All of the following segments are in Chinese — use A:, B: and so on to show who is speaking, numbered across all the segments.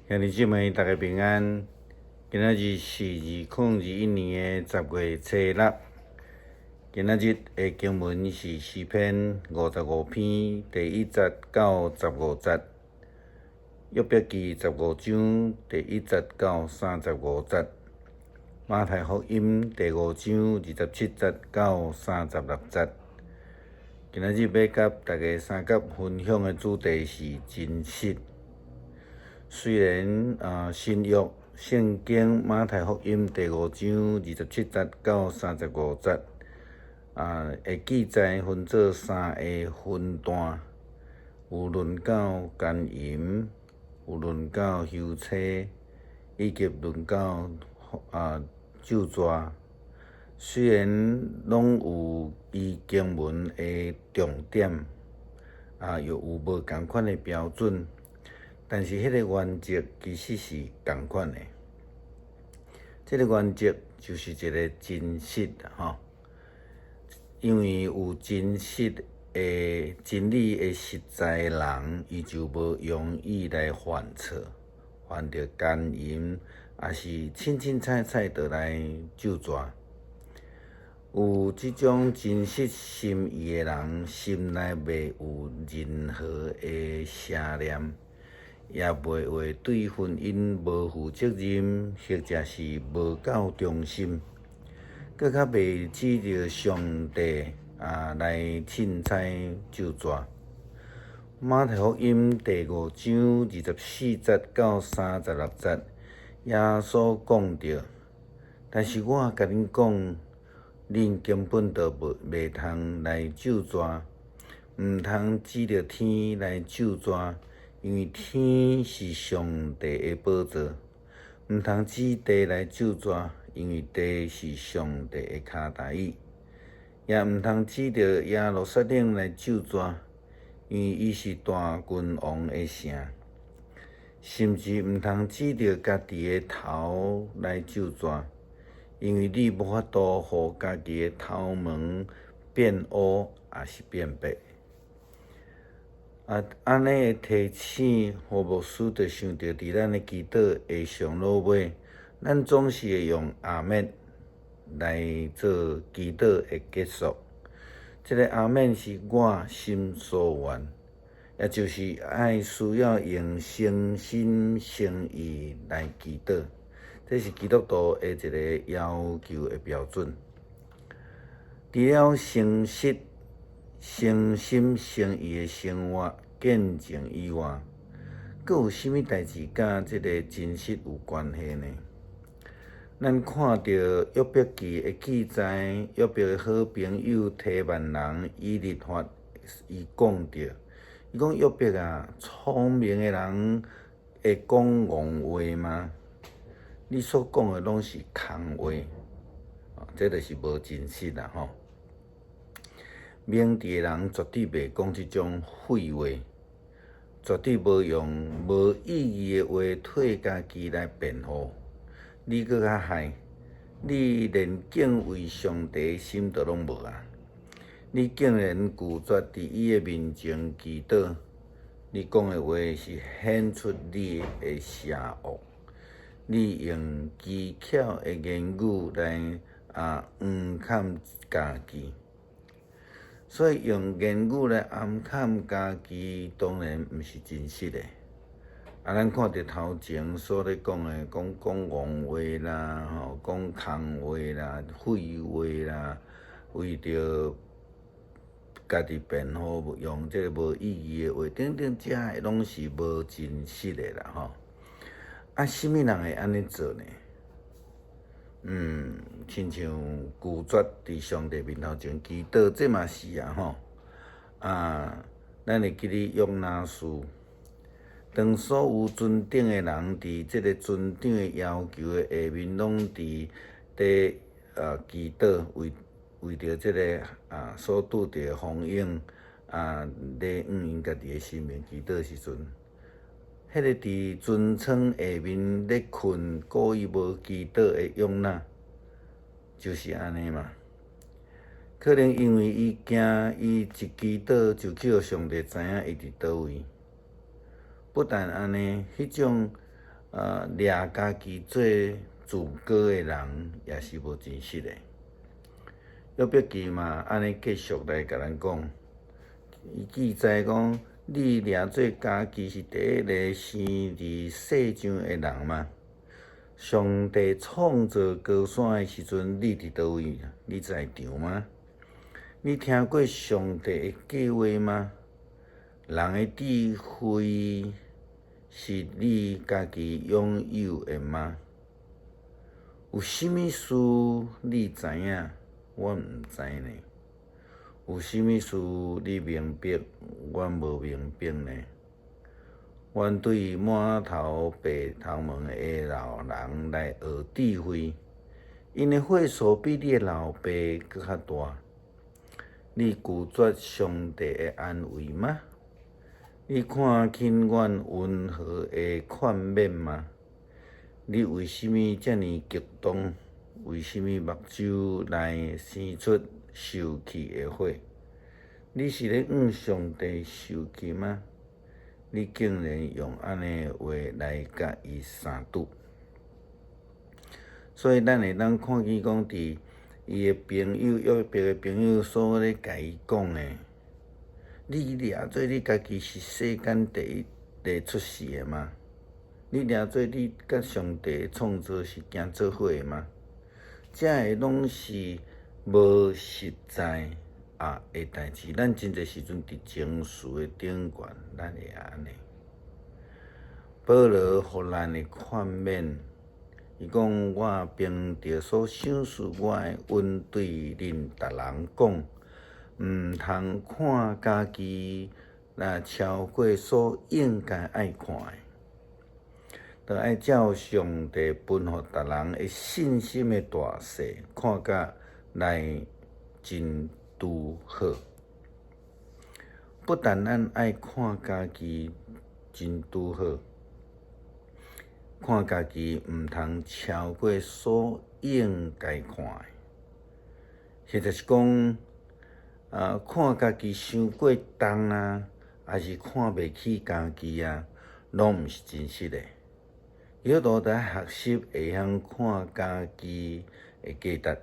A: 兄弟姊妹，大家平安。今仔日是2021年的10月初6。今仔日的经文是诗篇55篇第1节到15节，约伯记15章第1节到35节，马太福音第5章27节到36节。今仔日要甲大家三角分享的主题是真实。虽然新约圣经马太福音第5章27节到35节会记载分做3个分段，有论到奸淫，有论到休妻，以及论到咒詛。虽然拢有伊经文的重点，又有无同款的标准。但是，迄个原则其实是同款的。这个原则就是一个真实因为有真实的真理的实在的人，伊就无容易来犯错，犯着奸淫，也是凊彩彩就来咒詛。有即种真实心意的人，心内袂有任何的邪念。也袂会对婚姻无负责任，或者是无够忠心，搁较袂指着上帝来凊彩咒詛。马太福音第5章24节到36节，耶稣讲着，但是我甲恁讲，恁根本就袂通来咒詛，毋通指着天来咒詛。因为天是上帝的宝座，毋通指地来咒詛，因为地是上帝的骹台椅；也毋通指着耶路撒冷来咒詛，因为伊是大君王的城；甚至毋通指着家己的头来咒詛，因为你无法度互家己的头毛变乌，也是变白。安尼的提醒，互牧师就想着伫咱的祈祷的上落尾，咱总是会用阿们来做祈祷的结束。这个阿们是我心所愿，也就是需要用诚心诚意来祈祷，这是基督徒的一个要求的标准。除了诚实、诚心诚意的生活见证以外，阁有啥物代志甲这个真实有关系呢？咱看到约伯记的记载，约伯的好朋友提曼人以利法，伊讲着，伊讲约伯聪明的人会讲戆话吗？你所讲的拢是空话，这就是无真实啦吼。明智的人绝对袂讲即种废话，绝对无用无意义的话替家己来辩护。你搁较害，你连敬畏上帝的心都拢无啊！你竟然拒绝伫伊的面前祈祷，你讲的话是显出你的邪恶。你用技巧的言语来掩盖家己。所以用言语来掩盖家己，当然毋是真实的。咱看到头前所咧讲的，讲戆话啦，讲空话啦，废话啦，为着家己辩护，用这个无意义的话，等等，这个拢是无真实的啦什么人会安尼做呢？亲像拒绝伫上帝面头前祈祷，这嘛是咱会记哩约拿书，当所有尊顶的人伫这个尊长的要求的下面，拢伫祈祷，为着这个所拄着的风影来因家己的性命祈祷时阵。迄个伫尊床下面咧困，故意无祈祷的约拿，就是安尼嘛。可能因为伊惊，伊一祈祷就去互上帝知影伊伫倒位。不但安尼，迄种掠家己做自哥的人，也是无真实的。约伯记嘛，安尼继续来甲咱讲，伊记载讲，你掠做家己是第一个生伫世上的人吗？上帝创造高山的时阵，你伫倒位？你在场吗？你听过上帝的计划吗？人的智慧是你家己拥有的吗？有甚物事你知影，我毋知呢？有甚物事你明白，我无明白呢？阮对满头白头毛的老人来学智慧，因的岁数比你的老爸搁较大。你拒绝上帝的安慰吗？你看轻阮温和的劝勉吗？你为什么这么激动？为什么目睭内生出受气的火？你是咧向上帝受气吗？你竟然用安尼的话来甲伊相赌，所以咱会当看见讲，伫伊的朋友约伯的朋友所咧甲伊讲的，你掠做你家己是世间第一个出世的吗？你掠做你甲上帝创造是行做伙的吗？这个拢是无实在的代志，咱真侪时阵伫情绪的顶悬，咱会安尼。保罗互咱的劝勉，伊讲：我凭着所想事，我会允对恁逐人讲，毋通看家己超过所应该爱看的，着爱照上帝分予逐人的信心的大小，看甲来真拄好。不但咱爱看家己真拄好，看家己毋通超过所应该看的，或者是讲看家己伤过重还是看袂起家己拢毋是真实的。基督徒在学习会晓看家己的价值。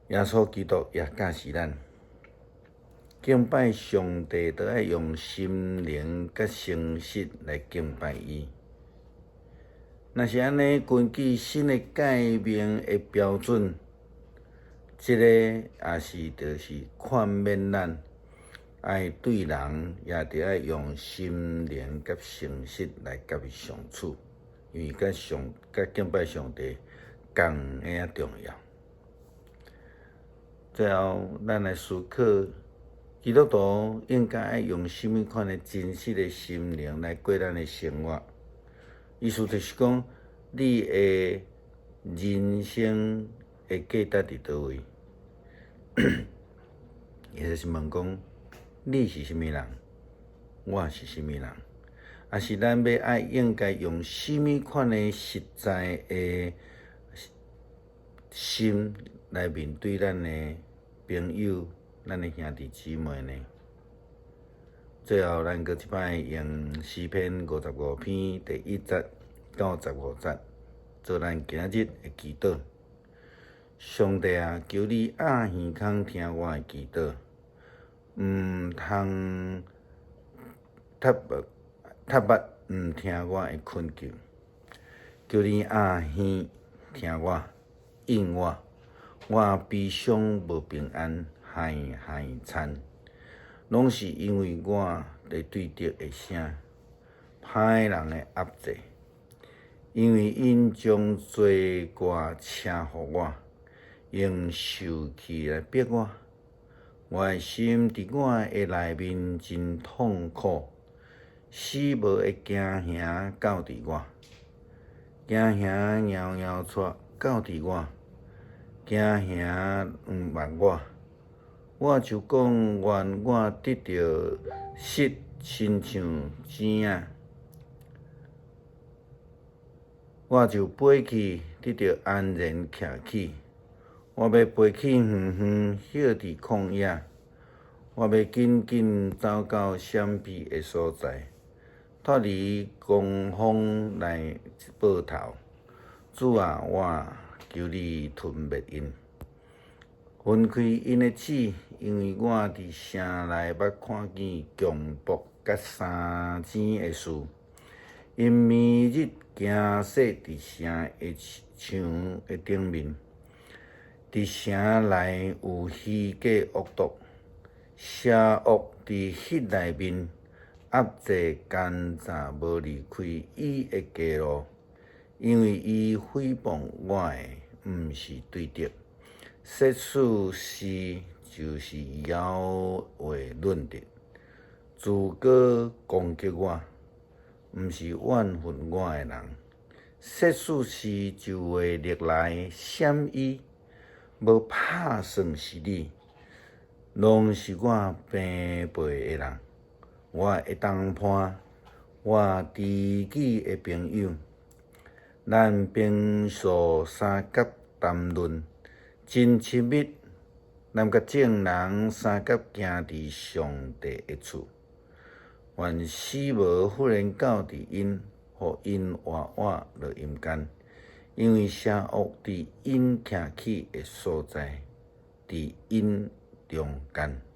A: 耶稣基督也教示咱，敬拜上帝都要用心灵甲诚实来敬拜伊。若是安尼，根据新的诫命的标准，这个也是就是劝勉咱，爱对人也得爱用心灵甲诚实来甲伊相处，因为甲敬拜上帝同样重要。最后，咱来思考，基督徒应该爱用什么款的真实的心灵来过咱的生活？意思就是讲，你的人生的价值伫倒位？也就是问讲，你是什么人？我是什么人？还是咱要爱应该用什么款的实在的心来面对咱的朋友、咱的兄弟姊妹呢？最后，咱搁一摆用诗篇55篇第1节到15节，做咱今日的祈祷。上帝啊，求你耳耳孔听我的祈祷，毋通塌目毋听我的困求。求你耳耳听我，应我。我悲伤无平安，害惨，拢是因为我咧对着的声，歹人的压制，因为因将罪过车互我，用受气来逼我。我的心伫我的内面真痛苦，死无会惊吓到伫我，惊吓摇摇带到伫我。惊吓万我，我就讲愿我得到失，亲像钱仔，我就飞去得到安然徛起。我要飞去远远歇伫旷野，我要紧紧走到闪避的所在，脱离狂风来报头。主啊，我求你吞灭因，分开因的嘴，因为我伫城内捌看见强暴甲三钱的事。因暝日行驶伫城的墙的顶面，伫城内有虚假恶毒，邪恶伫迄内面，压制奸诈无离开伊的街路，因为伊诽谤我的，毋是对的。说此事就是妖话论直，自告攻击我，毋是怨恨我的人。说此事就会历来闪伊，无拍算是你，拢是我平辈的人。我会当伴，我知己的朋友，咱平素三角谈论，真亲密。咱甲正人三角行伫上帝的厝，愿死无忽然到伫因，互因活活落阴间，因为邪恶伫因徛起的所在，伫因中间。